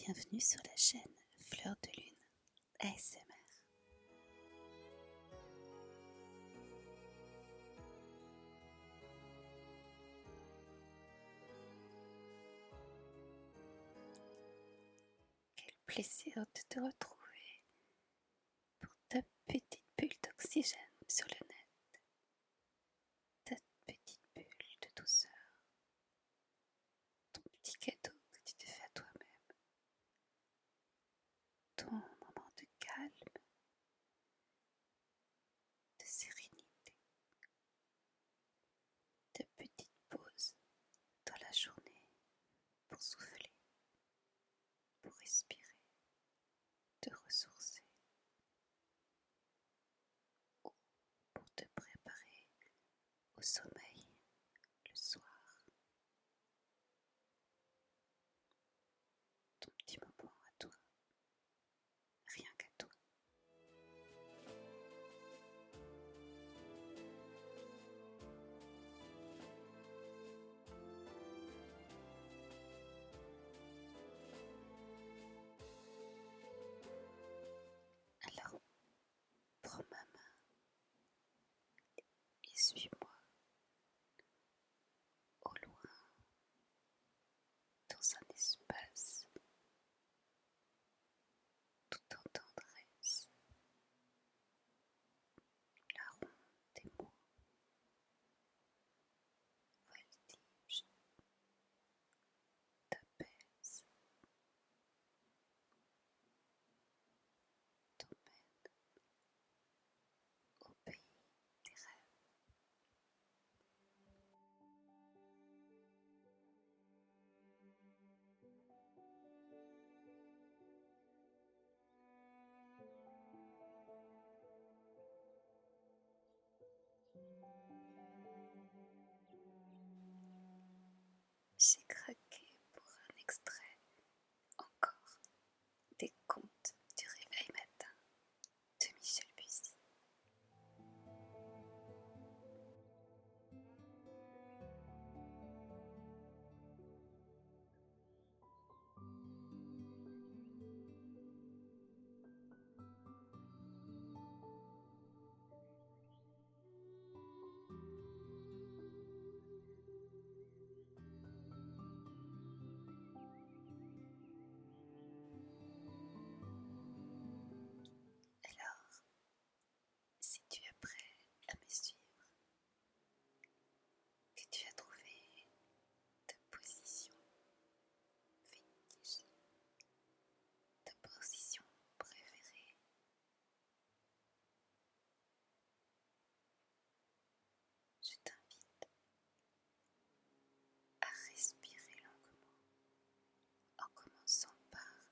Bienvenue sur la chaîne Fleur de Lune ASMR. Quel plaisir de te retrouver pour ta petite bulle d'oxygène sur le net, ta petite bulle de douceur, ton petit cadeau que tu te fais à toi-même, ton moment de calme, de sérénité, ta petite pause dans la journée pour souffler, pour respirer, te ressourcer ou pour te préparer au sommeil le soir. Ton petit moment à toi, rien qu'à toi. Alors, prends ma main et suis-moi au loin dans un espace tout en tendresse. La ronde des mots voltige t'apaise, t'emmène au pays des rêves. J'ai craqué pour un extrait encore des contes du réveil matin de Michel Bussy. Alors, si tu es prêt à me suivre, que tu as trouvé ta position fétiche, ta position préférée, je t'invite à respirer longuement en commençant par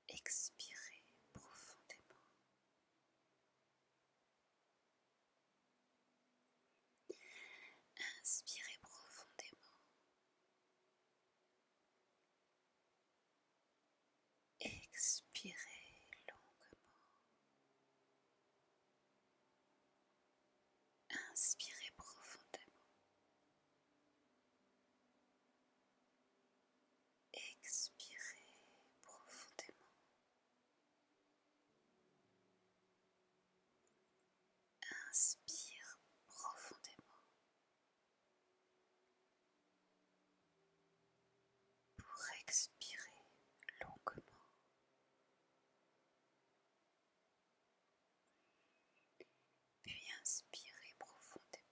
expirer profondément. Inspirez profondément. Expirez longuement. Inspirez profondément. Expirez profondément. Inspire profondément. Pour expirer longuement. Puis inspirez profondément.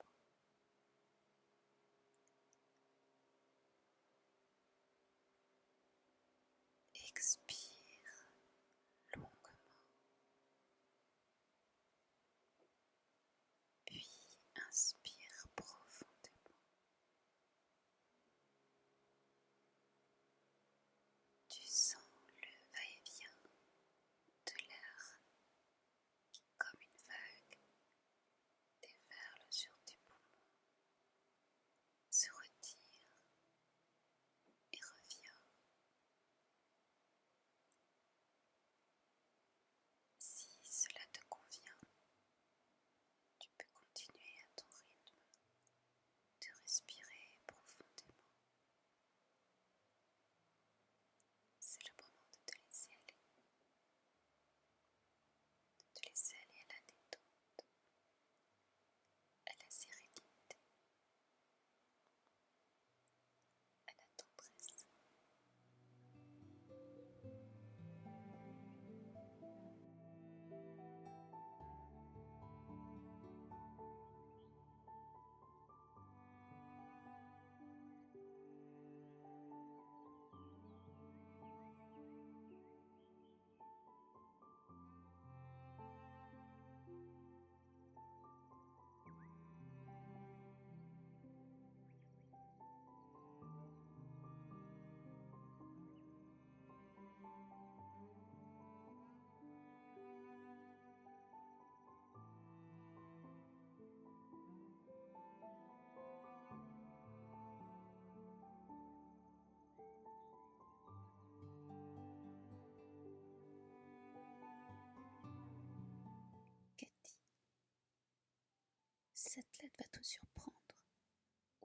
cette lettre va te surprendre.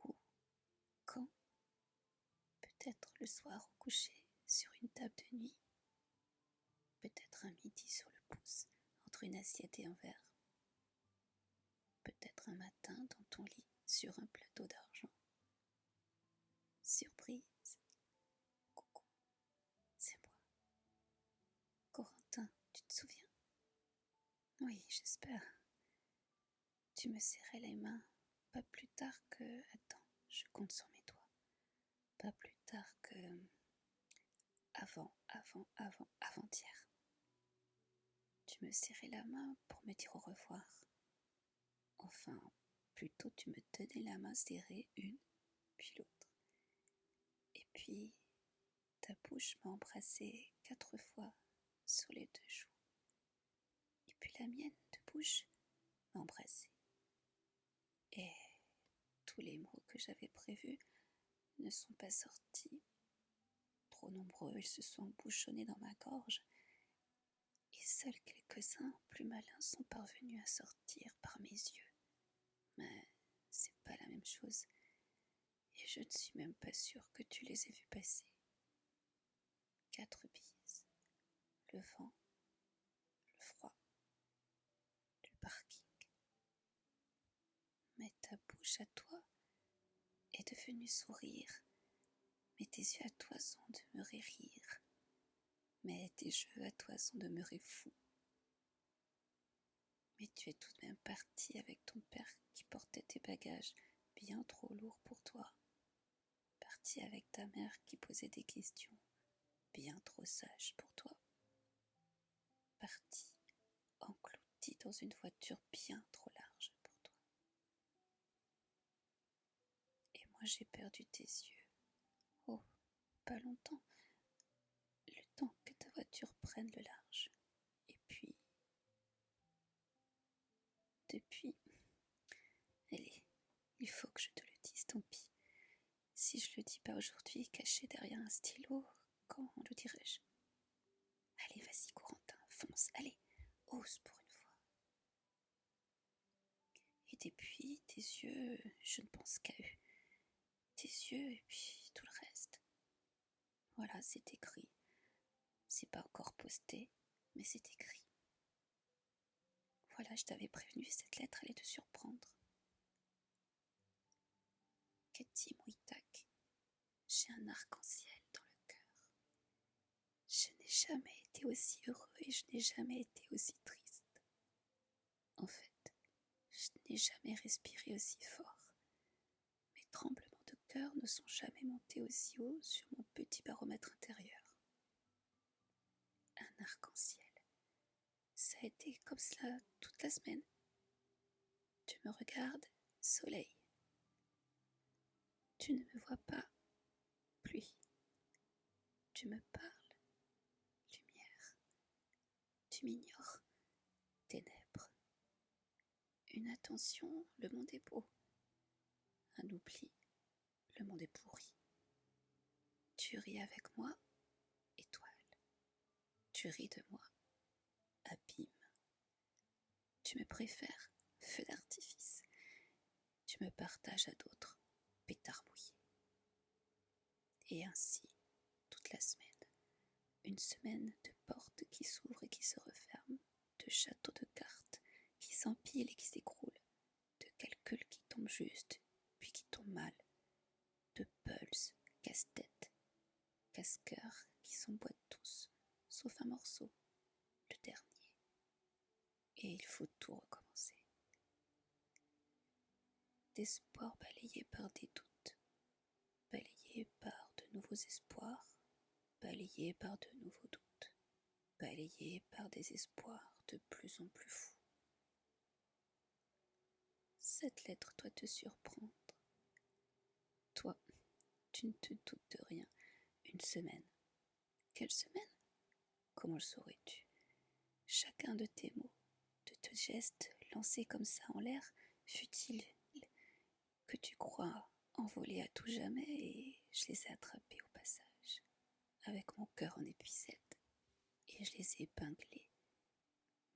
Où, quand, peut-être le soir au coucher, sur une table de nuit, peut-être un midi sur le pouce, entre une assiette et un verre, peut-être un matin dans ton lit, sur un plateau d'argent. Surprise. Coucou, c'est moi. Corentin, tu te souviens? Oui, j'espère. Tu me serrais les mains, pas plus tard que... Attends, je compte sur mes doigts. Pas plus tard que... avant-hier. Tu me serrais la main pour me dire au revoir. Enfin, plutôt tu me tenais la main serrée, une, puis l'autre. Et puis, ta bouche m'a embrassé 4 fois sur les 2 joues. Et puis la mienne de bouche m'a embrassé. Et tous les mots que j'avais prévus ne sont pas sortis. Trop nombreux, ils se sont embouchonnés dans ma gorge. Et seuls quelques-uns plus malins sont parvenus à sortir par mes yeux. Mais c'est pas la même chose. Et je ne suis même pas sûre que tu les aies vus passer. 4 bises. Le vent, le froid, le parking. Mais ta bouche à toi est devenue sourire. Mais tes yeux à toi sont demeurés rire. Mais tes cheveux à toi sont demeurés fous. Mais tu es tout de même parti avec ton père qui portait tes bagages bien trop lourds pour toi. Parti avec ta mère qui posait des questions bien trop sages pour toi. Parti englouti dans une voiture bien trop large pour toi. Et moi j'ai perdu tes yeux. Oh, pas longtemps. Le temps que ta voiture prenne le large. Et puis... Depuis... Allez, il faut que je te le dise, tant pis. Si je le dis pas aujourd'hui, caché derrière un stylo, quand le dirai-je? Allez, vas-y, Corentin, fonce, allez, ose pour une fois. Et depuis, tes yeux, je ne pense qu'à eux. Tes yeux et puis tout le reste. Voilà, c'est écrit. C'est pas encore posté, mais c'est écrit. Voilà, je t'avais prévenu, cette lettre allait te surprendre. Keti Mouitak, j'ai un arc-en-ciel dans le cœur. Je n'ai jamais été aussi heureux et je n'ai jamais été aussi triste. En fait, je n'ai jamais respiré aussi fort. Mes tremblements de cœur ne sont jamais montés aussi haut sur mon petit baromètre intérieur. Un arc-en-ciel. Ça a été comme cela toute la semaine. Tu me regardes, soleil. Tu ne me vois pas, pluie. Tu me parles, lumière. Tu m'ignores, ténèbres. Une attention, le monde est beau. Un oubli, le monde est pourri. Tu ris avec moi, étoile. Tu ris de moi, abîme. Tu me préfères, feu d'artifice. Tu me partages à d'autres, pétard mouillé. Et ainsi, toute la semaine. Une semaine de portes qui s'ouvrent et qui se referment, de châteaux de cartes qui s'empilent et qui s'écroulent, de calculs qui tombent juste, puis qui tombent mal, de pulses, casse-tête, casse-cœurs qui s'emboîtent tous, sauf un morceau, le dernier. Et il faut tout recommencer. D'espoir balayé par des doutes, balayé par de nouveaux espoirs, balayé par de nouveaux doutes, balayé par des espoirs de plus en plus fous. Cette lettre doit te surprendre. Toi, tu ne te doutes de rien. Une semaine. Quelle semaine? Comment le saurais-tu? Chacun de tes mots, de tes gestes lancés comme ça en l'air, futiles, que tu crois envoler à tout jamais, et je les ai attrapés au passage, avec mon cœur en épuisette, et je les ai épinglés,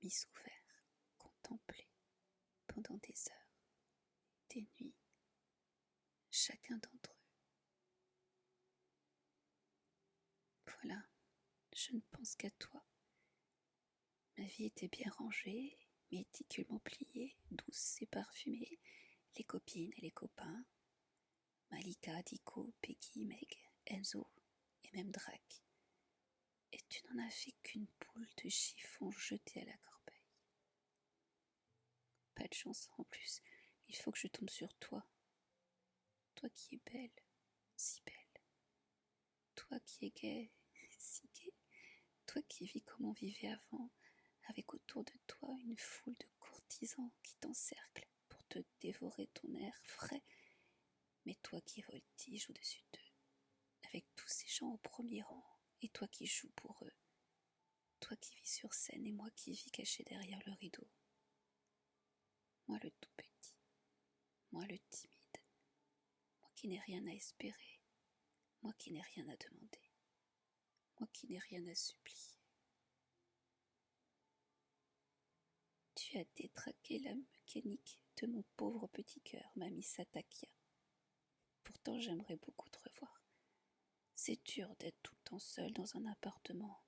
mis sous verre, contemplés, pendant des heures. tes nuits, chacun d'entre eux. Voilà, je ne pense qu'à toi. Ma vie était bien rangée, méticuleusement pliée, douce et parfumée, les copines et les copains, Malika, Dico, Peggy, Meg, Enzo et même Drac. Et tu n'en as fait qu'une boule de chiffon jetée à la corbeille. Pas de chance en plus, il faut que je tombe sur toi. Toi qui es belle, si belle. Toi qui es gaie, si gaie. Toi qui vis comme on vivait avant, avec autour de toi une foule de courtisans qui t'encerclent pour te dévorer ton air frais, mais toi qui voltiges au-dessus d'eux, avec tous ces gens au premier rang, et toi qui joues pour eux, toi qui vis sur scène et moi qui vis caché derrière le rideau. Moi le tout petit, moi le timide, moi qui n'ai rien à espérer, moi qui n'ai rien à demander, moi qui n'ai rien à supplier. Tu as détraqué la mécanique de mon pauvre petit cœur, mamie Satakia. Pourtant j'aimerais beaucoup te revoir. C'est dur d'être tout le temps seule dans un appartement.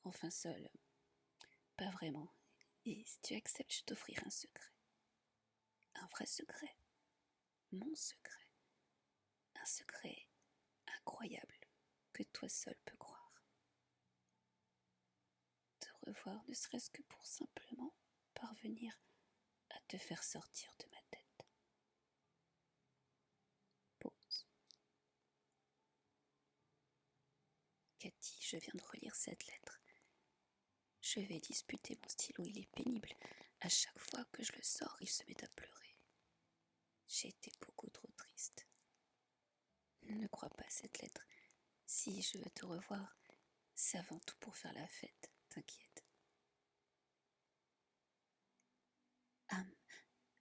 Enfin seule, pas vraiment. Et si tu acceptes, je t'offrirai un secret. Un vrai secret. Mon secret. Un secret incroyable que toi seul peux croire. Te revoir ne serait-ce que pour simplement parvenir à te faire sortir de ma tête. Pause. Cathy, je viens de relire cette lettre. Je vais disputer mon stylo, il est pénible. À chaque fois que je le sors, il se met à pleurer. J'ai été beaucoup trop triste. Ne crois pas à cette lettre. Si je veux te revoir, c'est avant tout pour faire la fête, t'inquiète.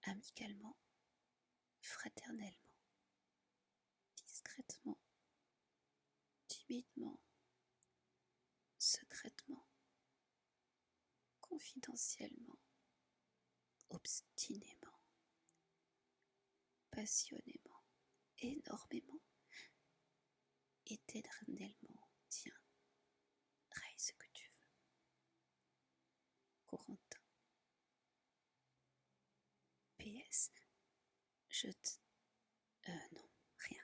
Amicalement, fraternellement, discrètement, timidement, secrètement, confidentiellement, obstinément, passionnément, énormément, éternellement, tiens, raille ce que tu veux. Corentin. PS, je te... non, rien.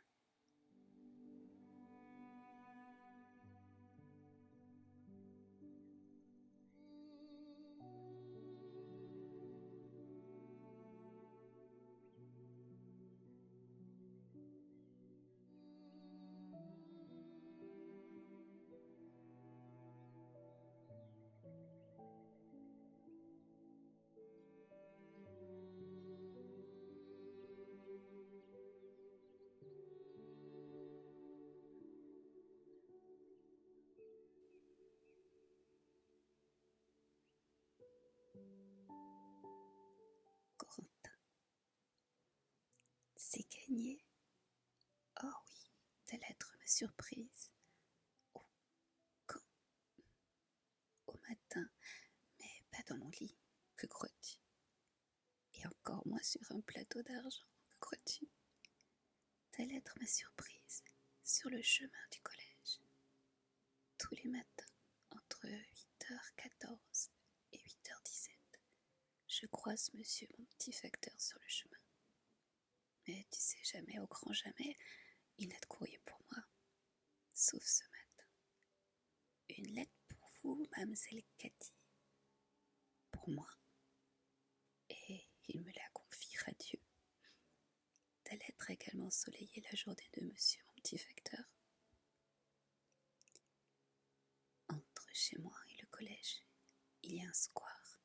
Corentin. C'est gagné. Oh oui, ta lettre m'a surprise. Oh, quand? Au matin, mais pas dans mon lit. Que crois-tu? Et encore moins sur un plateau d'argent. Que crois-tu? Ta lettre m'a surprise sur le chemin du collège. Tous les matins, entre 8h14 et 8h17, je croise monsieur mon petit facteur sur le chemin. Mais tu sais jamais, au grand jamais, il n'a de courrier pour moi, sauf ce matin. Une lettre pour vous, mademoiselle Cathy. Pour moi. Et il me la confie, radieux. Ta lettre a également ensoleillé la journée de monsieur mon petit facteur. Entre chez moi et le collège, il y a un square.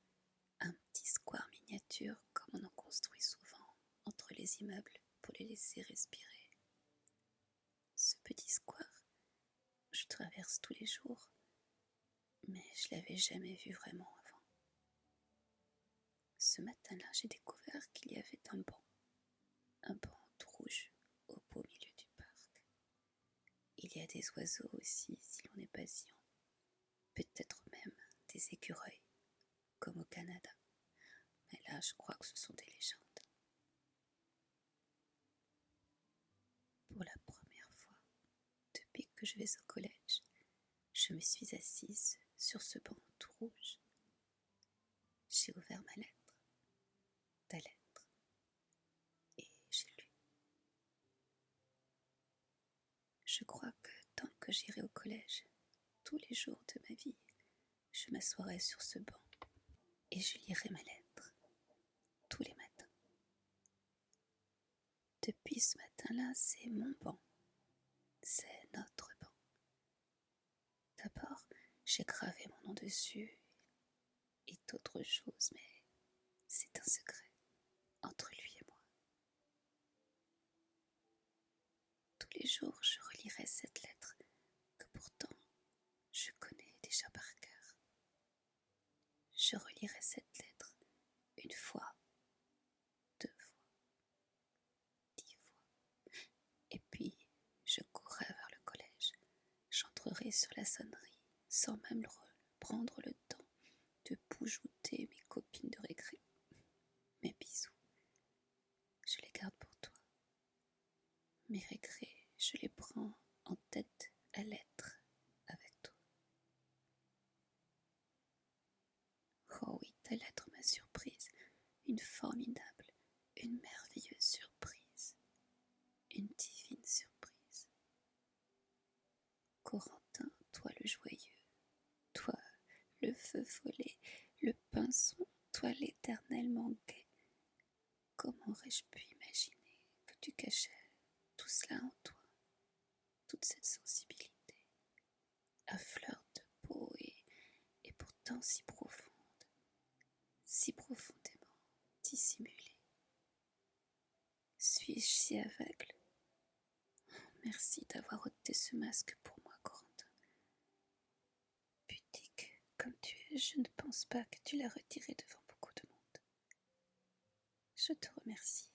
Un petit square miniature comme on en construit souvent entre les immeubles pour les laisser respirer. Ce petit square, je traverse tous les jours, mais je l'avais jamais vu vraiment avant. Ce matin-là, j'ai découvert qu'il y avait un banc tout rouge au beau milieu du parc. Il y a des oiseaux aussi, si l'on est patient, peut-être même des écureuils, comme au Canada. Mais là, je crois que ce sont des légendes. que je vais au collège, je me suis assise sur ce banc tout rouge. J'ai ouvert ma lettre, ta lettre, et j'ai lu. Je crois que tant que j'irai au collège, tous les jours de ma vie, je m'assoirai sur ce banc et je lirai ma lettre, tous les matins. Depuis ce matin-là, c'est mon banc, c'est notre banc. D'abord, j'ai gravé mon nom dessus et d'autres choses, mais c'est un secret entre lui et moi. Tous les jours, je relirai cette lettre que pourtant je connais déjà par cœur. Je relirai cette lettre une fois, 2 fois, 10 fois, et puis je courrai vers le collège. J'entrerai sur la sonnerie sans même prendre le temps de boujouter mes copines de récré. Mes bisous, je les garde pour toi. Mes récrés, je les prends en tête à lettres avec toi. Oh oui, ta lettre m'a surprise, une formidable, une merveilleuse surprise, une divine surprise. Corentin, toi le joyeux, toi le feu follet, le pinson, toi l'éternellement gai, comment aurais-je pu imaginer que tu cachais tout cela en toi, toute cette sensibilité, à fleur de peau et pourtant si profonde, si profondément dissimulée. Suis-je si aveugle? Merci d'avoir ôté ce masque pour moi, Corentin. Pudique comme tu es, je ne pense pas que tu l'as retiré devant beaucoup de monde. Je te remercie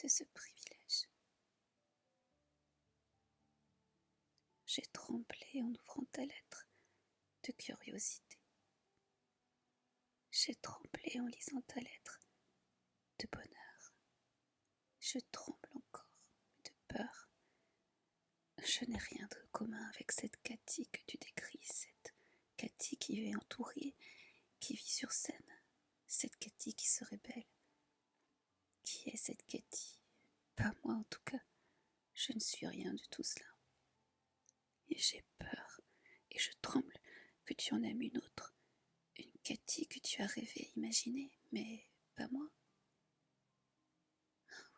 de ce privilège. J'ai tremblé en ouvrant ta lettre de curiosité. J'ai tremblé en lisant ta lettre de bonheur. Je tremble encore de peur. Je n'ai rien de commun avec cette Cathy que tu décris, cette Cathy qui est entourée, qui vit sur scène, cette Cathy qui serait belle. Qui est cette Cathy? Pas moi en tout cas. Je ne suis rien de tout cela. Et j'ai peur, et je tremble que tu en aimes une autre, une Cathy que tu as rêvé, imaginée, mais pas moi.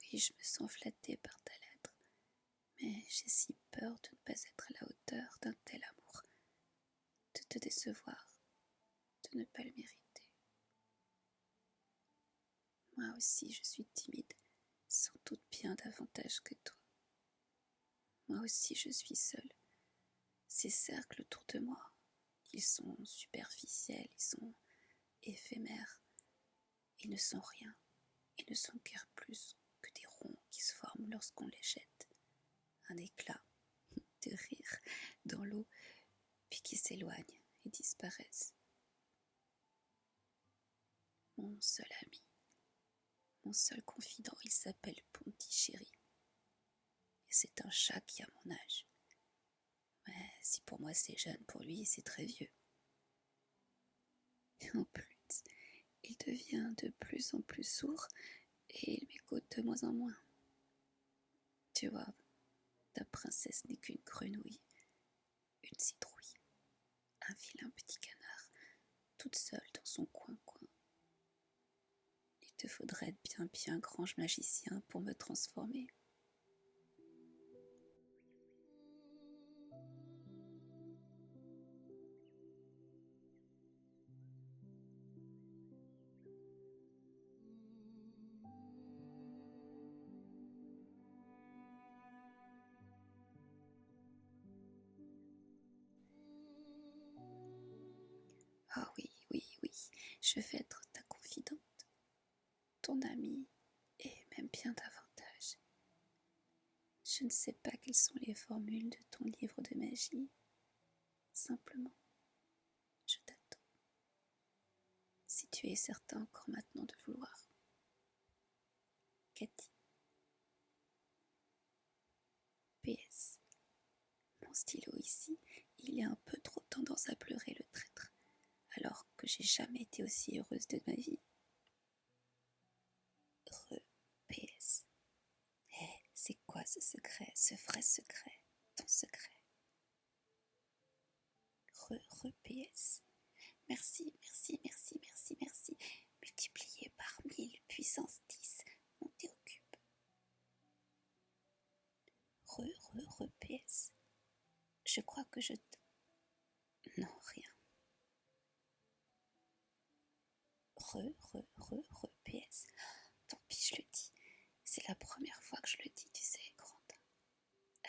Oui, je me sens flattée par ta lettre, mais j'ai si peur de ne pas être à la hauteur d'un tel amour, de te décevoir, de ne pas le mériter. Moi aussi je suis timide, sans doute bien davantage que toi. Moi aussi je suis seule. Ces cercles autour de moi, ils sont superficiels, ils sont éphémères. Ils ne sont rien, ils ne sont guère plus que des ronds qui se forment lorsqu'on les jette. Un éclat de rire dans l'eau, puis qui s'éloignent et disparaissent. Mon seul ami, mon seul confident, il s'appelle Pontichéry. Et c'est un chat qui a mon âge. Mais si pour moi c'est jeune, pour lui c'est très vieux. Et en plus, il devient de plus en plus sourd et il m'écoute de moins en moins. Tu vois, ta princesse n'est qu'une grenouille, une citrouille, un vilain petit canard, toute seule dans son coin-coin. Il te faudrait être bien grand magicien pour me transformer. Ah oui, je vais être ta confidente, ton amie, et même bien davantage. Je ne sais pas quelles sont les formules de ton livre de magie. Simplement, je t'attends. Si tu es certain encore maintenant de vouloir. Cathy. PS. Mon stylo ici. commence à pleurer le traître, alors que j'ai jamais été aussi heureuse de ma vie. PS. C'est quoi ce secret, ce vrai secret, ton secret? PS. Merci, merci, merci, merci, merci. Multiplié par 1000 puissance 10, monté au cube. PS. Je crois que je te... Non, rien. PS. Tant pis, je le dis. C'est la première fois que je le dis, tu sais, Corentin.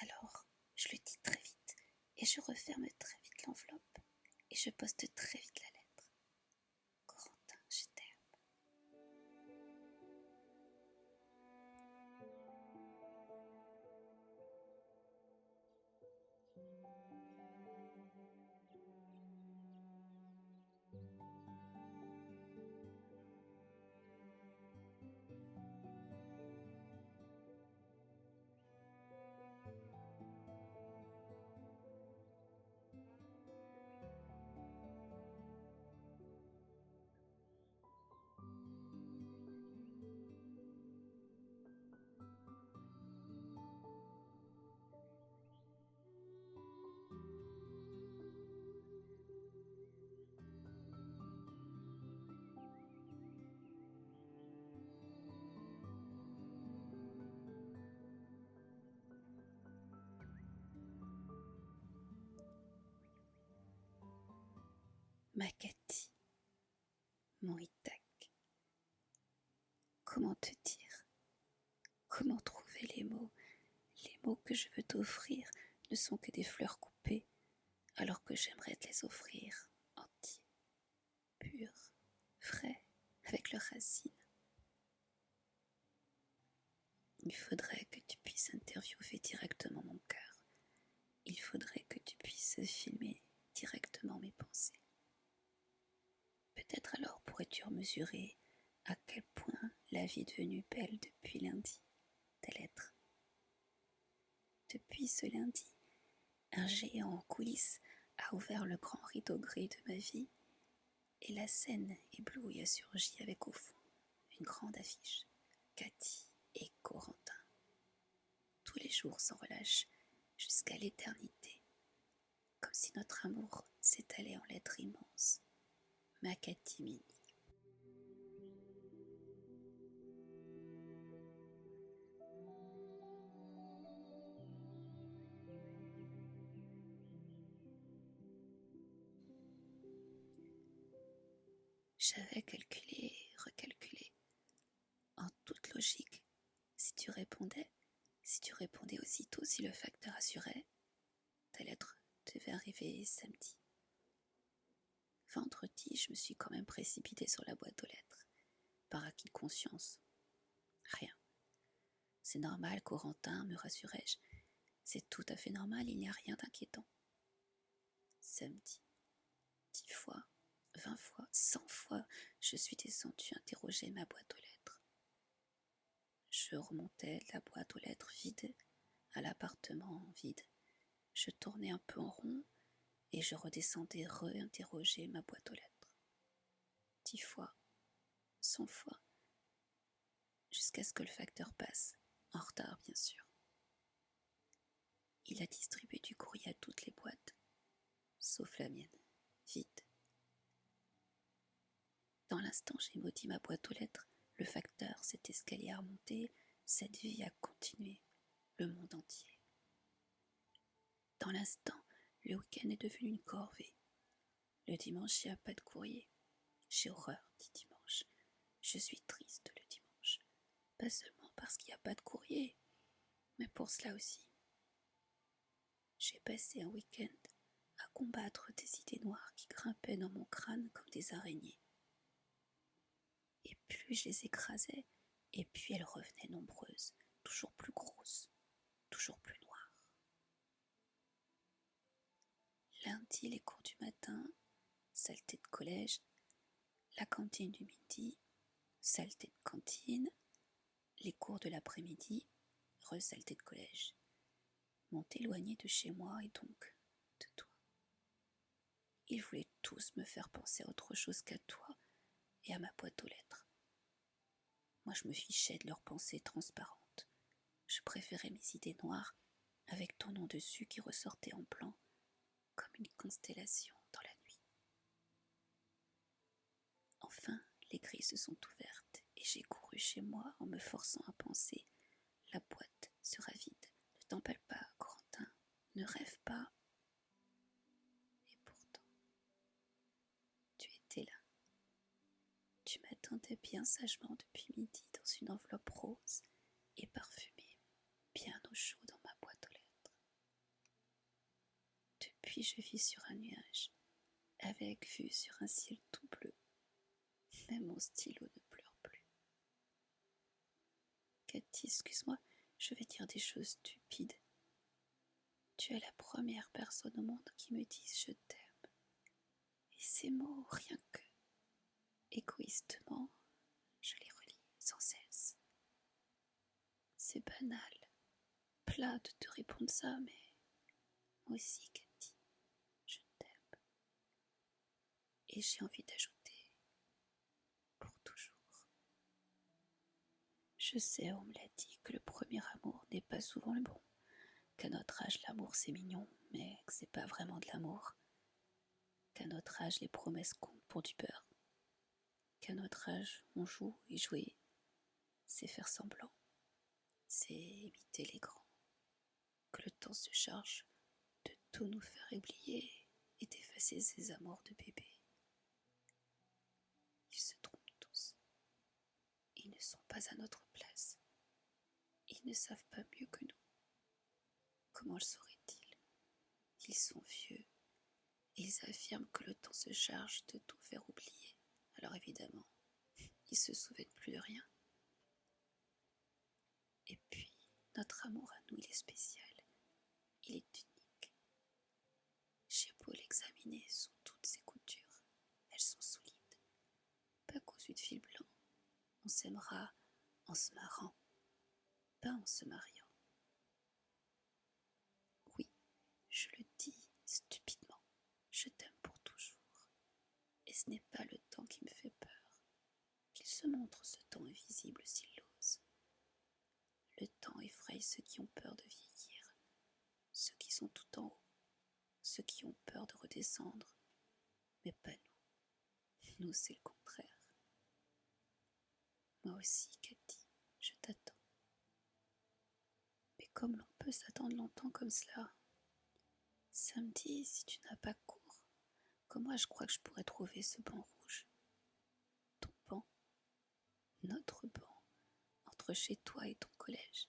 Alors, je le dis très vite, et je referme très vite l'enveloppe, et je poste très vite la lettre. Corentin, je t'aime. Ma Cathy, mon Itac, comment te dire? Comment trouver les mots? Les mots que je veux t'offrir ne sont que des fleurs coupées, alors que j'aimerais te les offrir entiers, purs, frais, avec leurs racines. Il faudrait que tu puisses interviewer directement mon cœur. Il faudrait que tu puisses filmer directement mes pensées. Peut-être alors pourrais-tu mesurer à quel point la vie est devenue belle depuis lundi, ta lettre. Depuis ce lundi, un géant en coulisses a ouvert le grand rideau gris de ma vie et la scène éblouie a surgi avec au fond une grande affiche, Cathy et Corentin. Tous les jours sans relâche, jusqu'à l'éternité, comme si notre amour s'étalait en lettres immenses. Ma Cathy Mini. J'avais calculé, recalculé, en toute logique, si tu répondais aussitôt si le facteur assurait, ta lettre devait arriver samedi. Vendredi, je me suis quand même précipitée sur la boîte aux lettres, par acquis de conscience. Rien. C'est normal, Corentin, me rassurai-je. C'est tout à fait normal, il n'y a rien d'inquiétant. Samedi. 10 fois, 20 fois, 100 fois, je suis descendue interroger ma boîte aux lettres. Je remontais de la boîte aux lettres vide à l'appartement vide. Je tournais un peu en rond et je redescendais re-interroger ma boîte aux lettres. 10 fois, 100 fois, jusqu'à ce que le facteur passe, en retard bien sûr. Il a distribué du courrier à toutes les boîtes, sauf la mienne, vide. Dans l'instant, j'ai maudit ma boîte aux lettres, le facteur, cet escalier à remonter, cette vie à continuer, le monde entier. Dans l'instant, le week-end est devenu une corvée. Le dimanche, il n'y a pas de courrier. J'ai horreur du dimanche. Je suis triste le dimanche. Pas seulement parce qu'il n'y a pas de courrier, mais pour cela aussi. J'ai passé un week-end à combattre des idées noires qui grimpaient dans mon crâne comme des araignées. Et plus je les écrasais, et puis elles revenaient nombreuses, toujours plus grosses, toujours plus noires. Lundi, les cours du matin, saleté de collège, la cantine du midi, saleté de cantine, les cours de l'après-midi, re-saleté de collège. M'ont éloigné de chez moi et donc de toi. Ils voulaient tous me faire penser à autre chose qu'à toi et à ma boîte aux lettres. Moi, je me fichais de leurs pensées transparentes. Je préférais mes idées noires avec ton nom dessus qui ressortait en blanc comme une constellation dans la nuit. Enfin, les grilles se sont ouvertes et j'ai couru chez moi en me forçant à penser. La boîte sera vide. Ne t'empale pas, Corentin. Ne rêve pas. Et pourtant, tu étais là. Tu m'attendais bien sagement depuis midi dans une enveloppe rose et parfumée, bien au chaud dans ma boîte aux lettres. Depuis, je vis sur un nuage, avec vue sur un ciel tout bleu. Même mon stylo ne pleure plus. Cathy, excuse-moi, je vais dire des choses stupides. Tu es la première personne au monde qui me dise je t'aime. Et ces mots, rien que, égoïstement, je les relis sans cesse. C'est banal, plat de te répondre ça, mais moi aussi, Cathy, je t'aime. Et j'ai envie d'ajouter, pour toujours. Je sais, on me l'a dit, que le premier amour n'est pas souvent le bon, qu'à notre âge l'amour c'est mignon, mais que c'est pas vraiment de l'amour, qu'à notre âge les promesses comptent pour du beurre, qu'à notre âge on joue et jouer, c'est faire semblant, c'est imiter les grands, que le temps se charge de tout nous faire oublier et d'effacer ces amours de bébé. Ils se trompent tous. Ils ne sont pas à notre place. Ils ne savent pas mieux que nous. Comment le sauraient-ils? Ils sont vieux et ils affirment que le temps se charge de tout faire oublier. Alors évidemment, ils se souviennent plus de rien. Et puis, notre amour à nous, il est spécial. Il est unique. J'ai beau l'examiner sous toutes ses coutures. Elles sont solides, pas cousues de fil blanc. On s'aimera en se marrant, pas en se mariant. Oui, je le dis stupidement, je t'aime pour toujours. Et ce n'est pas le temps qui me fait peur, qu'il se montre ce temps invisible s'il l'ose. Le temps effraie ceux qui ont peur de vieillir, ceux qui sont tout en haut, ceux qui ont peur de redescendre, mais pas nous. Nous, c'est le contraire. Moi aussi, Cathy, je t'attends. Mais comme l'on peut s'attendre longtemps comme cela, samedi, si tu n'as pas cours, comment je crois que je pourrais trouver ce banc rouge? Ton banc, notre banc, entre chez toi et ton collège.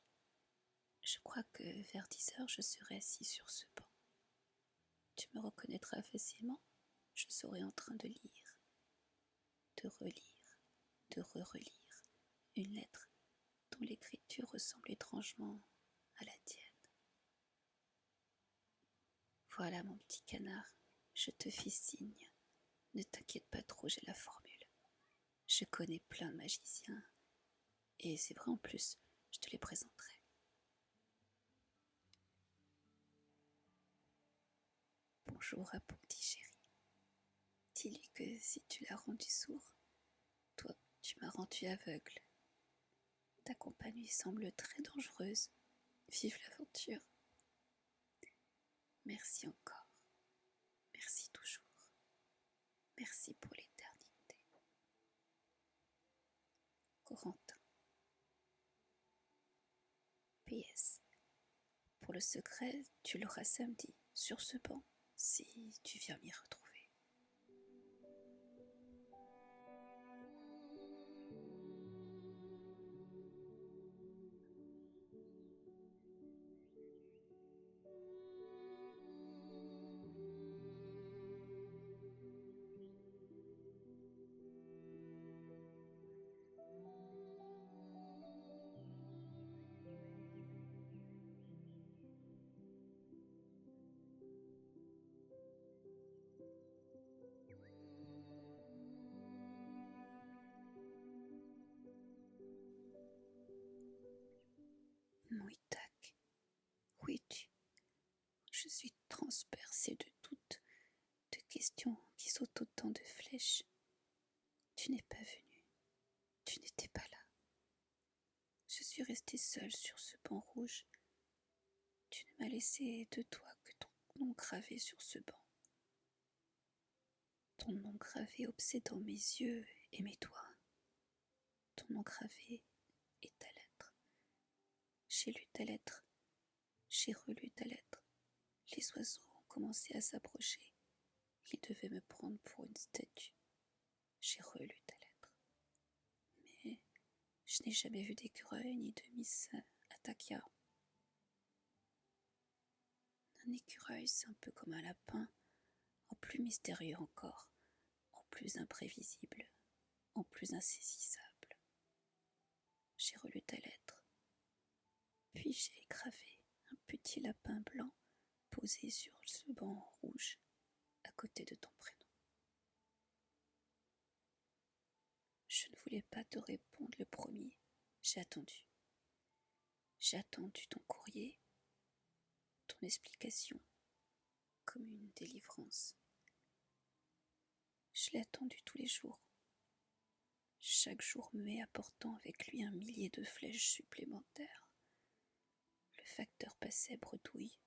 Je crois que vers 10 heures, je serai assis sur ce banc. Tu me reconnaîtras facilement. Je serai en train de lire, de relire, de re-relire une lettre dont l'écriture ressemble étrangement à la tienne. Voilà mon petit canard, je te fis signe. Ne t'inquiète pas trop, j'ai la formule. Je connais plein de magiciens, et c'est vrai en plus, je te les présenterai. Bonjour à petit chéri. Dis-lui que si tu l'as rendu sourd, toi, tu m'as rendu aveugle. Ta compagnie semble très dangereuse. Vive l'aventure. Merci encore. Merci toujours. Merci pour l'éternité. Corentin. PS. Pour le secret, tu l'auras samedi, sur ce banc, si tu viens m'y retrouver. Mouitak, où es-tu? Je suis transpercée de toutes, de questions avec autant de flèches. Tu n'es pas venu, tu n'étais pas là. Je suis restée seule sur ce banc rouge. Tu ne m'as laissé de toi que ton nom gravé sur ce banc. Ton nom gravé obsédant mes yeux et mes doigts. Ton nom gravé et ta lettre. J'ai lu ta lettre, j'ai relu ta lettre. Les oiseaux ont commencé à s'approcher. Ils devaient me prendre pour une statue. J'ai relu ta lettre. Mais je n'ai jamais vu d'écureuil ni de Miss Atakia. Un écureuil, c'est un peu comme un lapin, en plus mystérieux encore, en plus imprévisible, en plus insaisissable. J'ai relu ta lettre, puis j'ai gravé un petit lapin blanc posé sur ce banc rouge à côté de ton prénom. Je ne voulais pas te répondre le premier, j'ai attendu. J'ai attendu ton courrier, ton explication, comme une délivrance. Je l'ai attendu tous les jours, chaque jour muet apportant avec lui un millier de flèches supplémentaires. Le facteur passait bredouille,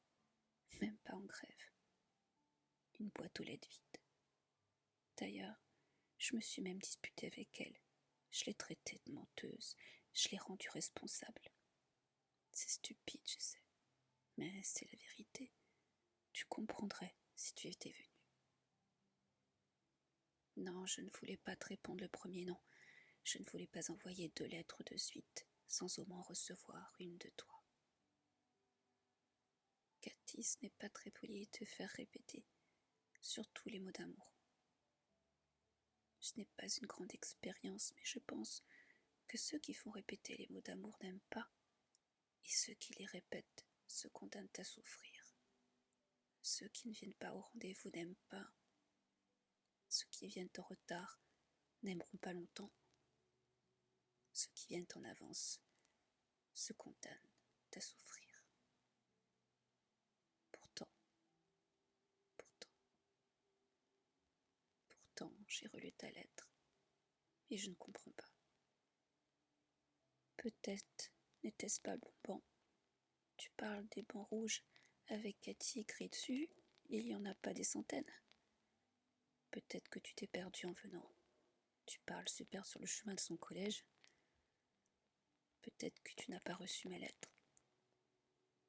même pas en grève. Une boîte aux lettres vide. D'ailleurs, je me suis même disputée avec elle. Je l'ai traitée de menteuse, je l'ai rendue responsable. C'est stupide, je sais, mais c'est la vérité. Tu comprendrais si tu étais venu. Non, je ne voulais pas te répondre le premier nom. Je ne voulais pas envoyer 2 lettres de suite, sans au moins recevoir une de toi. Cathy, ce n'est pas très poli de te faire répéter, surtout les mots d'amour. Je n'ai pas une grande expérience, mais je pense que ceux qui font répéter les mots d'amour n'aiment pas, et ceux qui les répètent se condamnent à souffrir. Ceux qui ne viennent pas au rendez-vous n'aiment pas. Ceux qui viennent en retard n'aimeront pas longtemps. Ceux qui viennent en avance se condamnent à souffrir. Pourtant, j'ai relu ta lettre, et je ne comprends pas. Peut-être n'était-ce pas le bon banc. Tu parles des bancs rouges avec Cathy écrit dessus, et il n'y en a pas des centaines. Peut-être que tu t'es perdu en venant. Tu parles super sur le chemin de son collège. Peut-être que tu n'as pas reçu ma lettre.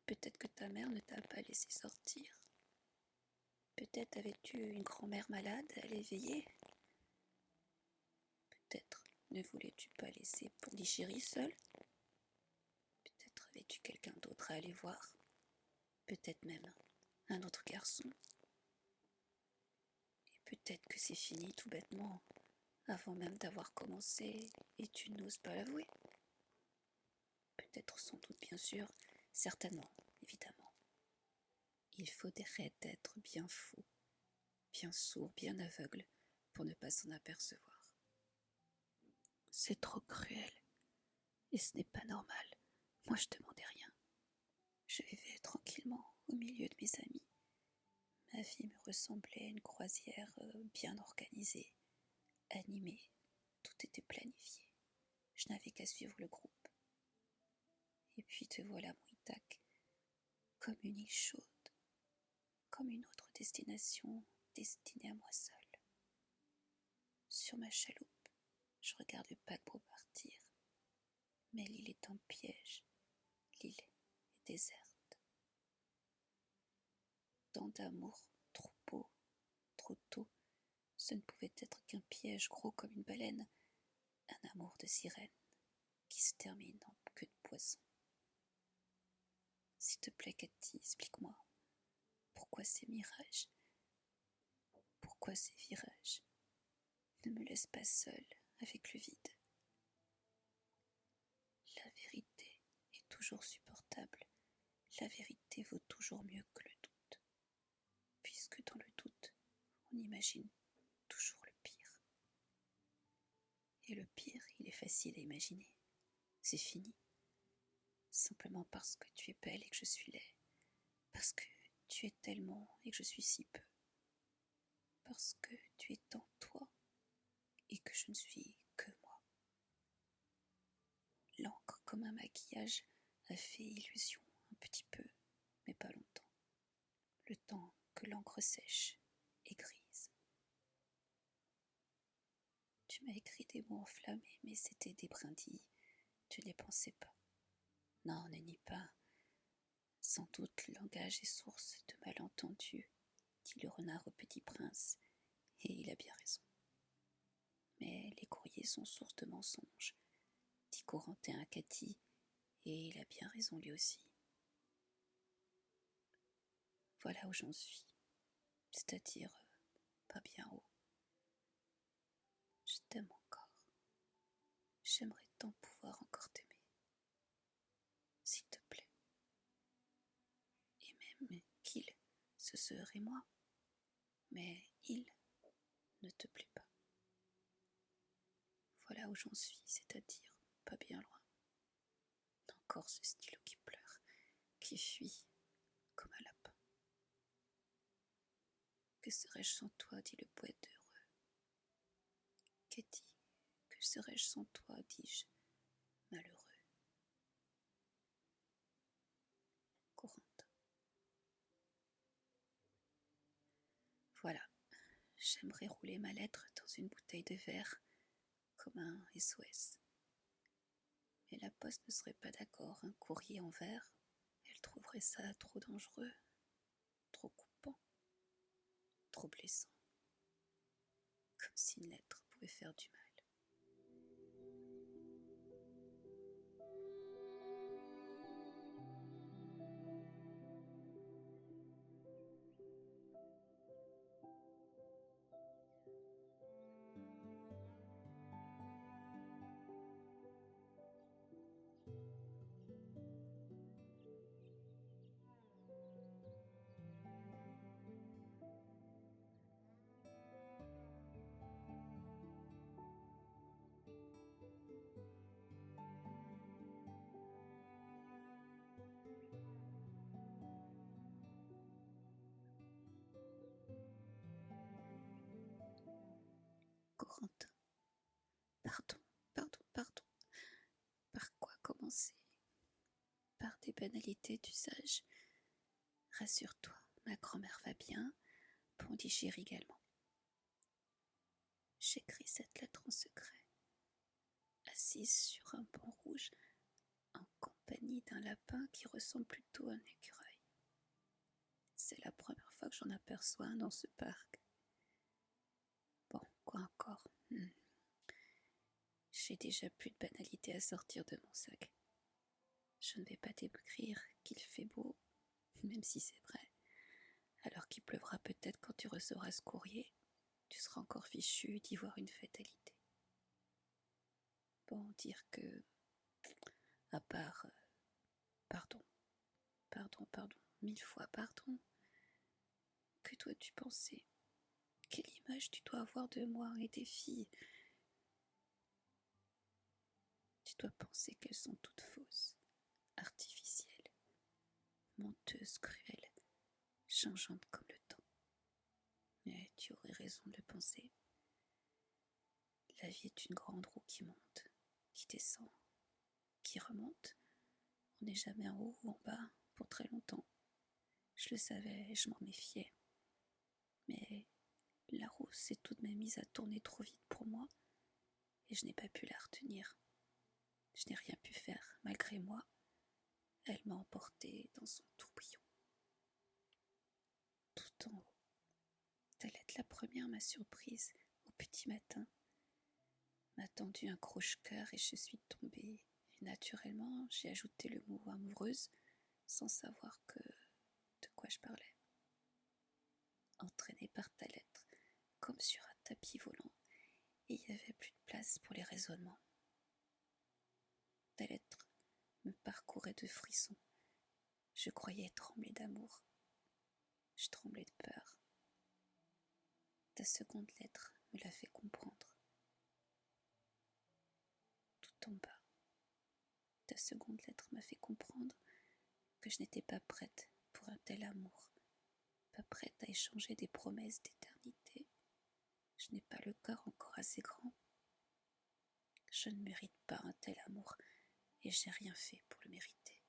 Peut-être que ta mère ne t'a pas laissé sortir. Peut-être avais-tu une grand-mère malade à l'éveiller. Peut-être ne voulais-tu pas laisser Pondichéry seul. Peut-être avais-tu quelqu'un d'autre à aller voir. Peut-être même un autre garçon. Et peut-être que c'est fini tout bêtement, avant même d'avoir commencé, et tu n'oses pas l'avouer. Peut-être, sans doute, bien sûr, certainement, évidemment. Il faudrait être bien fou, bien sourd, bien aveugle, pour ne pas s'en apercevoir. C'est trop cruel, et ce n'est pas normal. Moi, je ne demandais rien. Je vivais tranquillement au milieu de mes amis. Ma vie me ressemblait à une croisière bien organisée, animée. Tout était planifié. Je n'avais qu'à suivre le groupe. Et puis te voilà, Mouitak, comme une île chaude, comme une autre destination destinée à moi seule. Sur ma chaloupe, je regarde le paquebot partir. Mais l'île est en piège. L'île est déserte. Tant d'amour, trop beau, trop tôt, ce ne pouvait être qu'un piège gros comme une baleine, un amour de sirène qui se termine en queue de poisson. S'il te plaît, Cathy, explique-moi. Pourquoi ces mirages? Pourquoi ces virages? Ne me laisse pas seule avec le vide. La vérité est toujours supportable. La vérité vaut toujours mieux que le doute. Puisque dans le doute, on imagine toujours le pire. Et le pire, il est facile à imaginer. C'est fini. Simplement parce que tu es belle et que je suis laid. Parce que tu es tellement et que je suis si peu. parce que tu es en toi et que je ne suis que moi. L'encre comme un maquillage a fait illusion un petit peu, mais pas longtemps. Le temps que l'encre sèche et grise. Tu m'as écrit des mots enflammés, mais c'était des brindilles. Tu n'y pensais pas. Non, ne nie pas. Sans doute le langage est source de malentendus, dit le renard au petit prince, et il a bien raison. Mais les courriers sont source de mensonges, dit Corentin à Cathy, et il a bien raison lui aussi. Voilà où j'en suis, c'est-à-dire pas bien haut. Je t'aime encore. J'aimerais tant pouvoir encore t'aimer. S'il te plaît. Et même qu'il, ce serait moi. Mais il ne te plaît pas. Voilà où j'en suis, c'est-à-dire pas bien loin. Encore ce stylo qui pleure, qui fuit comme un lapin. Que serais-je sans toi, dit le poète heureux. Cathy, que serais-je sans toi, dis-je, malheureux. Corentin. Voilà, j'aimerais rouler ma lettre dans une bouteille de verre, comme un SOS. Mais la poste ne serait pas d'accord, un courrier en verre, elle trouverait ça trop dangereux, trop coupant, trop blessant, comme si une lettre pouvait faire du mal. Corentin. Pardon. Par quoi commencer? Par des banalités d'usage. Rassure-toi, ma grand-mère va bien, bondit Chéri également. J'écris cette lettre en secret, assise sur un banc rouge, en compagnie d'un lapin qui ressemble plutôt à un écureuil. C'est la première fois que j'en aperçois un dans ce parc. Bon, quoi encore? J'ai déjà plus de banalité à sortir de mon sac. Je ne vais pas t'écrire qu'il fait beau, même si c'est vrai. Alors qu'il pleuvra peut-être quand tu recevras ce courrier, tu seras encore fichu d'y voir une fatalité. Bon, dire que, à part, pardon, mille fois pardon, que dois-tu penser? Quelle image tu dois avoir de moi et des filles? Tu dois penser qu'elles sont toutes fausses, artificielles, menteuses, cruelles, changeantes comme le temps. Mais tu aurais raison de le penser. La vie est une grande roue qui monte, qui descend, qui remonte. On n'est jamais en haut ou en bas pour très longtemps. Je le savais, je m'en méfiais. Mais la roue s'est tout de même mise à tourner trop vite pour moi et je n'ai pas pu la retenir. Je n'ai rien pu faire, malgré moi. Elle m'a emporté dans son tourbillon. Tout en haut. Ta lettre la première m'a surprise au petit matin. M'a tendu un croche-cœur et je suis tombée. Et naturellement, j'ai ajouté le mot amoureuse sans savoir de quoi je parlais. Entraînée par ta lettre, comme sur un tapis volant, et il n'y avait plus de place pour les raisonnements. Ta lettre me parcourait de frissons. Je croyais trembler d'amour. Je tremblais de peur. Ta seconde lettre me l'a fait comprendre. Tout en bas, ta seconde lettre m'a fait comprendre que je n'étais pas prête pour un tel amour, pas prête à échanger des promesses d'éternité Je n'ai pas le cœur encore assez grand. Je ne mérite pas un tel amour, et j'ai rien fait pour le mériter.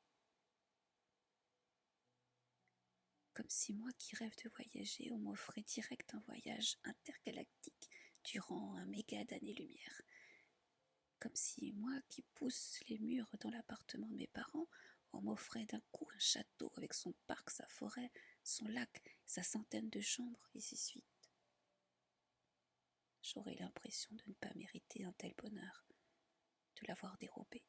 Comme si moi qui rêve de voyager, on m'offrait direct un voyage intergalactique durant un méga d'années-lumière. Comme si moi qui pousse les murs dans l'appartement de mes parents, on m'offrait d'un coup un château avec son parc, sa forêt, son lac, sa centaine de chambres, et ainsi de suite. J'aurais l'impression de ne pas mériter un tel bonheur, de l'avoir dérobé,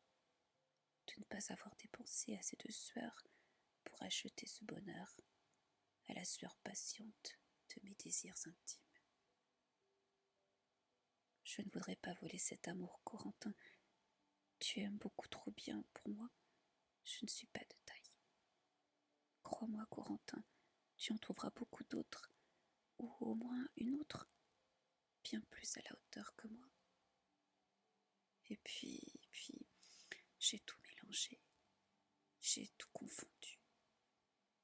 de ne pas avoir dépensé assez de sueur pour acheter ce bonheur à la sueur patiente de mes désirs intimes. Je ne voudrais pas voler cet amour, Corentin. Tu aimes beaucoup trop bien pour moi. Je ne suis pas de taille. Crois-moi, Corentin, tu en trouveras beaucoup d'autres, ou au moins une autre, bien plus à la hauteur que moi. Et puis, j'ai tout mélangé. J'ai tout confondu.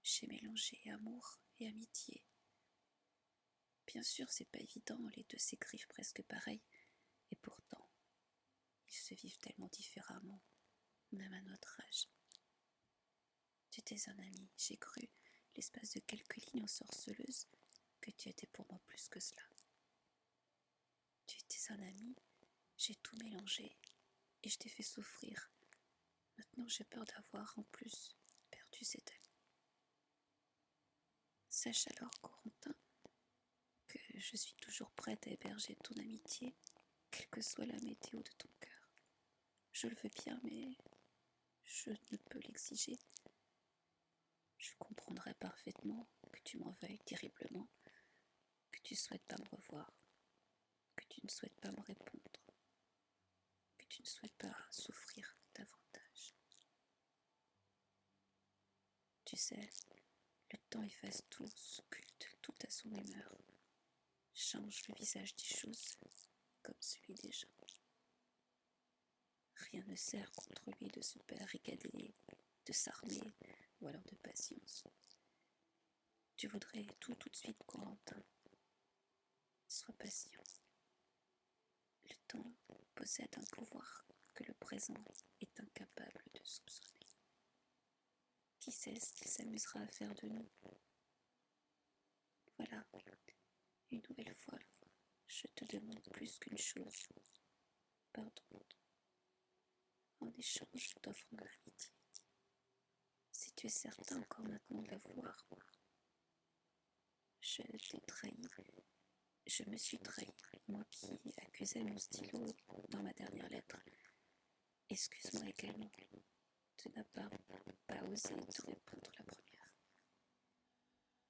J'ai mélangé amour et amitié. Bien sûr, c'est pas évident, les deux s'écrivent presque pareil, et pourtant, ils se vivent tellement différemment, même à notre âge. Tu étais un ami, j'ai cru, l'espace de quelques lignes ensorceleuse, que tu étais pour moi plus que cela. Tu étais un ami, j'ai tout mélangé, et je t'ai fait souffrir. Maintenant, j'ai peur d'avoir, en plus, perdu cet ami. Sache alors, Corentin, que je suis toujours prête à héberger ton amitié, quelle que soit la météo de ton cœur. Je le veux bien, mais je ne peux l'exiger. Je comprendrai parfaitement que tu m'en veuilles terriblement, que tu ne souhaites pas me revoir, que tu ne souhaites pas me répondre, que tu ne souhaites pas souffrir davantage. Tu sais, le temps efface tout, sculpte tout à son humeur, change le visage des choses comme celui des gens. Rien ne sert contre lui de se barricader, de s'armer ou alors de patience. Tu voudrais tout de suite, Corentin. Sois patient. Le temps possède un pouvoir que le présent est incapable de soupçonner. Qui sait ce qu'il s'amusera à faire de nous? Voilà, une nouvelle fois, je te demande plus qu'une chose. Pardon. En échange, je t'offre mon amitié. Si tu es certain encore maintenant de la vouloir, je t'ai trahi. Je me suis trahi, moi qui accusais mon stylo dans ma dernière lettre. Excuse-moi également de n'avoir pas osé te répondre la première.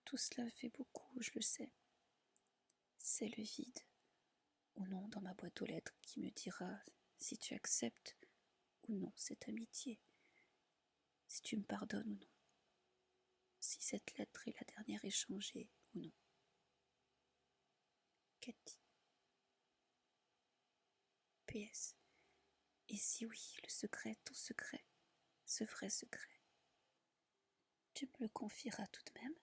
Tout cela fait beaucoup, je le sais. C'est le vide, ou non, dans ma boîte aux lettres qui me dira si tu acceptes ou non cette amitié, si tu me pardonnes ou non, si cette lettre est la dernière échangée ou non. Cathy. PS. Et si oui, le secret, ton secret, ce vrai secret, tu me le confieras tout de même?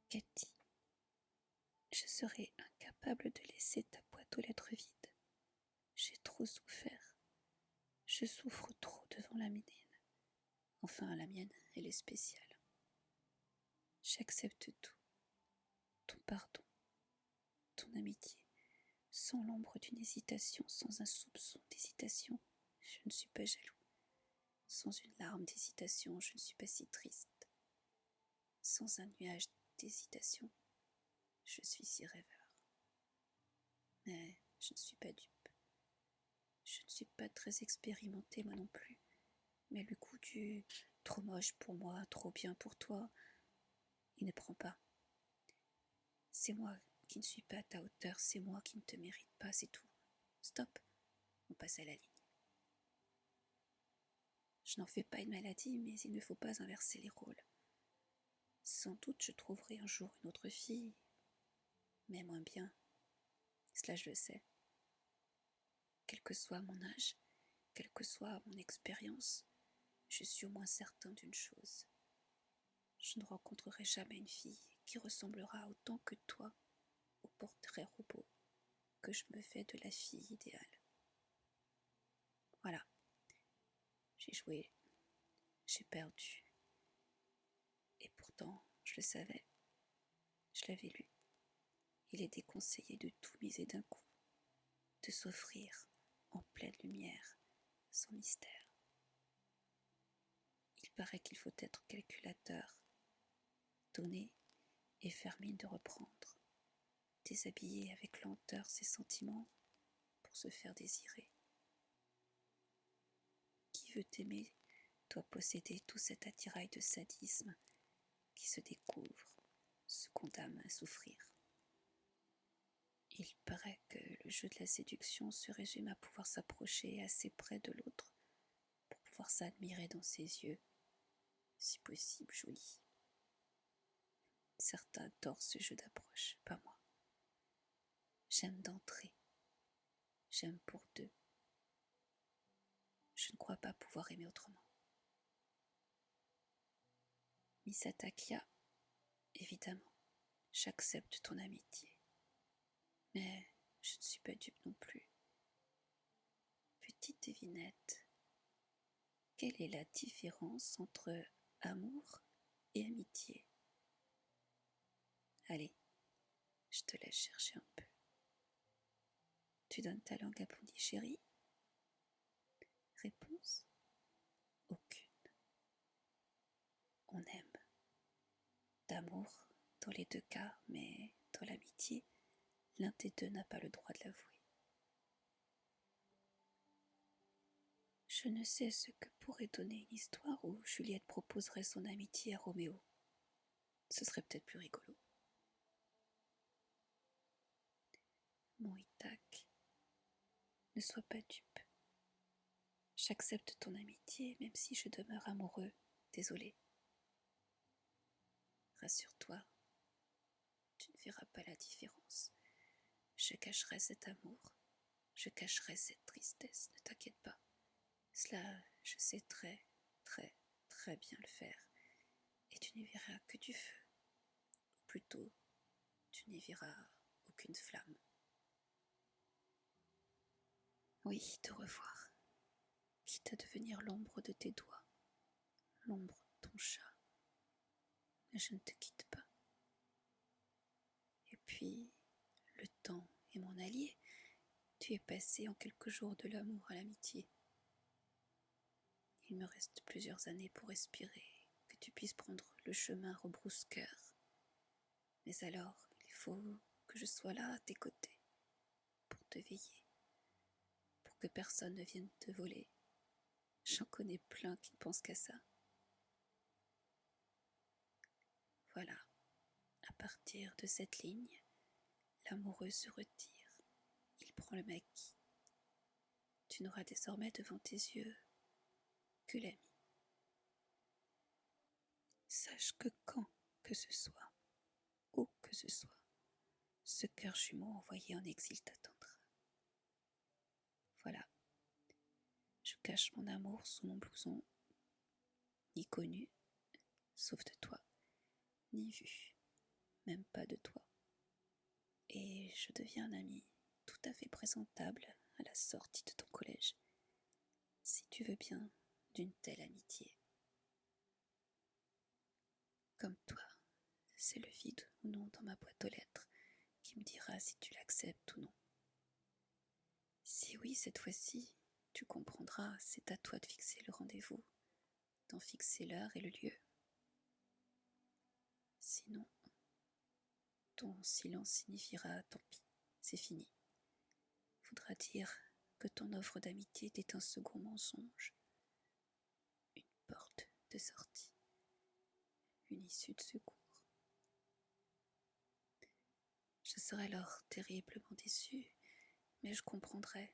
Cathy, je serais incapable de laisser ta boîte aux lettres vide. J'ai trop souffert. Je souffre trop devant la mienne. Enfin, la mienne, elle est spéciale. J'accepte tout. Ton pardon, ton amitié, sans l'ombre d'une hésitation, sans un soupçon d'hésitation. Je ne suis pas jaloux. Sans une larme d'hésitation, je ne suis pas si triste. Sans un nuage d'hésitation, je suis si rêveur. Mais je ne suis pas dupe. Je ne suis pas très expérimentée moi non plus, mais le coup du trop moche pour moi, trop bien pour toi, il ne prend pas. C'est moi qui ne suis pas à ta hauteur, c'est moi qui ne te mérite pas, c'est tout. Stop, on passe à la ligne. Je n'en fais pas une maladie, mais il ne faut pas inverser les rôles. Sans doute je trouverai un jour une autre fille, mais moins bien. Cela je le sais. Quel que soit mon âge, quelle que soit mon expérience, je suis au moins certain d'une chose. Je ne rencontrerai jamais une fille qui ressemblera autant que toi au portrait robot que je me fais de la fille idéale. Voilà, j'ai joué, j'ai perdu. Et pourtant, je le savais, je l'avais lu. Il est déconseillé de tout miser d'un coup, de s'offrir en pleine lumière, sans mystère. Il paraît qu'il faut être calculateur, donner et faire mine de reprendre, déshabiller avec lenteur ses sentiments pour se faire désirer. Qui veut t'aimer doit posséder tout cet attirail de sadisme qui se découvre, se condamne à souffrir. Il paraît que le jeu de la séduction se résume à pouvoir s'approcher assez près de l'autre pour pouvoir s'admirer dans ses yeux, si possible jolis. Certains adorent ce jeu d'approche, pas moi. J'aime d'entrer, j'aime pour deux. Je ne crois pas pouvoir aimer autrement. Misatakia, évidemment, j'accepte ton amitié. Mais je ne suis pas dupe non plus. Petite devinette, quelle est la différence entre amour et amitié? Allez, je te laisse chercher un peu. Tu donnes ta langue à Pondichéry? Réponse? Aucune. On aime. D'amour dans les deux cas, mais dans l'amitié, l'un des deux n'a pas le droit de l'avouer. Je ne sais ce que pourrait donner une histoire où Juliette proposerait son amitié à Roméo. Ce serait peut-être plus rigolo. Mon Ithaque, ne sois pas dupe. J'accepte ton amitié même si je demeure amoureux. Désolé. Rassure-toi, tu ne verras pas la différence. Je cacherai cet amour, je cacherai cette tristesse, ne t'inquiète pas. Cela, je sais très, très, très bien le faire. Et tu n'y verras que du feu. Ou plutôt, tu n'y verras aucune flamme. Oui, te revoir. Quitte à devenir l'ombre de tes doigts, l'ombre de ton chat. Mais je ne te quitte pas. Et puis, le temps est mon allié. Tu es passé en quelques jours de l'amour à l'amitié. Il me reste plusieurs années pour respirer, que tu puisses prendre le chemin rebrousse-cœur. Mais alors, il faut que je sois là à tes côtés, pour te veiller, pour que personne ne vienne te voler. J'en connais plein qui ne pensent qu'à ça. Voilà, à partir de cette ligne, l'amoureux se retire, il prend le maquis. Tu n'auras désormais devant tes yeux que l'ami. Sache que quand que ce soit, où que ce soit, ce cœur jumeau envoyé en exil t'attendra. Voilà, je cache mon amour sous mon blouson, ni connu, sauf de toi, ni vu, même pas de toi. Et je deviens un ami tout à fait présentable à la sortie de ton collège, si tu veux bien d'une telle amitié. Comme toi, c'est le vide ou non dans ma boîte aux lettres qui me dira si tu l'acceptes ou non. Si oui, cette fois-ci, tu comprendras, c'est à toi de fixer le rendez-vous, d'en fixer l'heure et le lieu. Sinon, ton silence signifiera tant pis, c'est fini. Faudra dire que ton offre d'amitié était un second mensonge, une porte de sortie, une issue de secours. Je serais alors terriblement déçue, mais je comprendrais.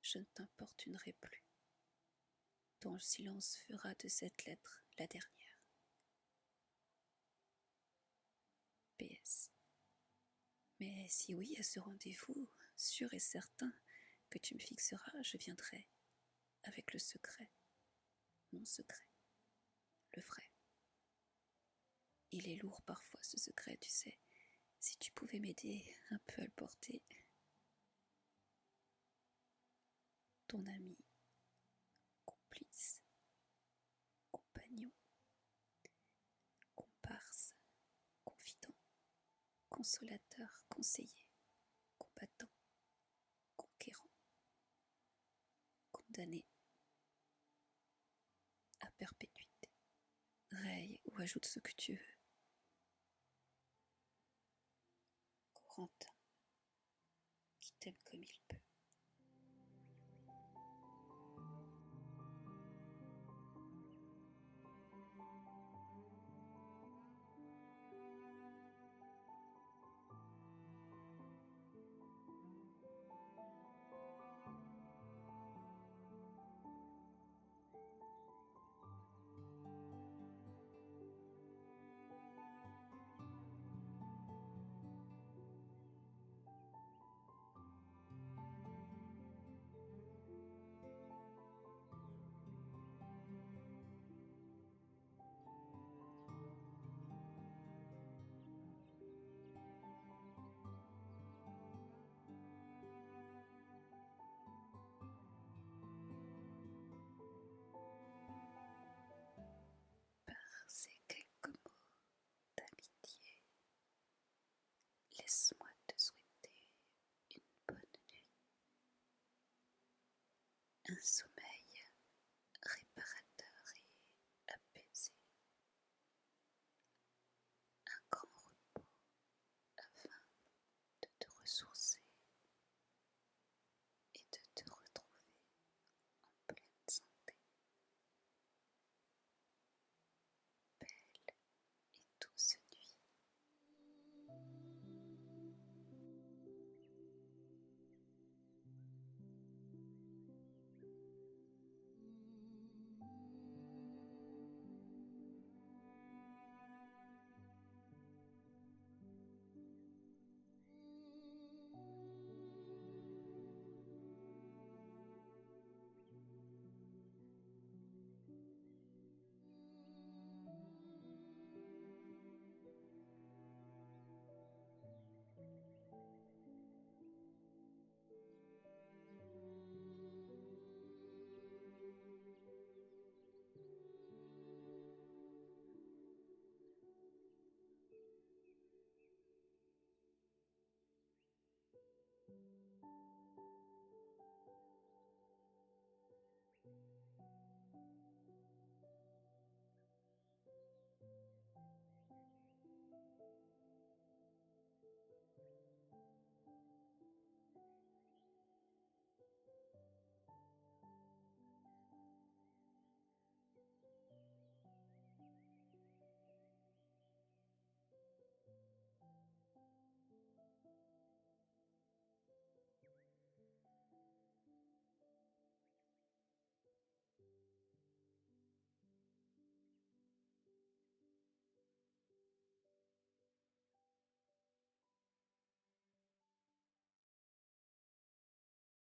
Je ne t'importunerai plus. Ton silence fera de cette lettre la dernière. PS. Mais si oui à ce rendez-vous, sûr et certain que tu me fixeras, je viendrai, avec le secret, mon secret, le vrai. Il est lourd parfois ce secret, tu sais. Si tu pouvais m'aider un peu à le porter. Ton ami, complice, compagnon, comparse, confident, consolateur, conseiller, combattant, conquérant, condamné à perpétuité. Raye ou ajoute ce que tu veux. Corentin, qui t'aime comme il peut.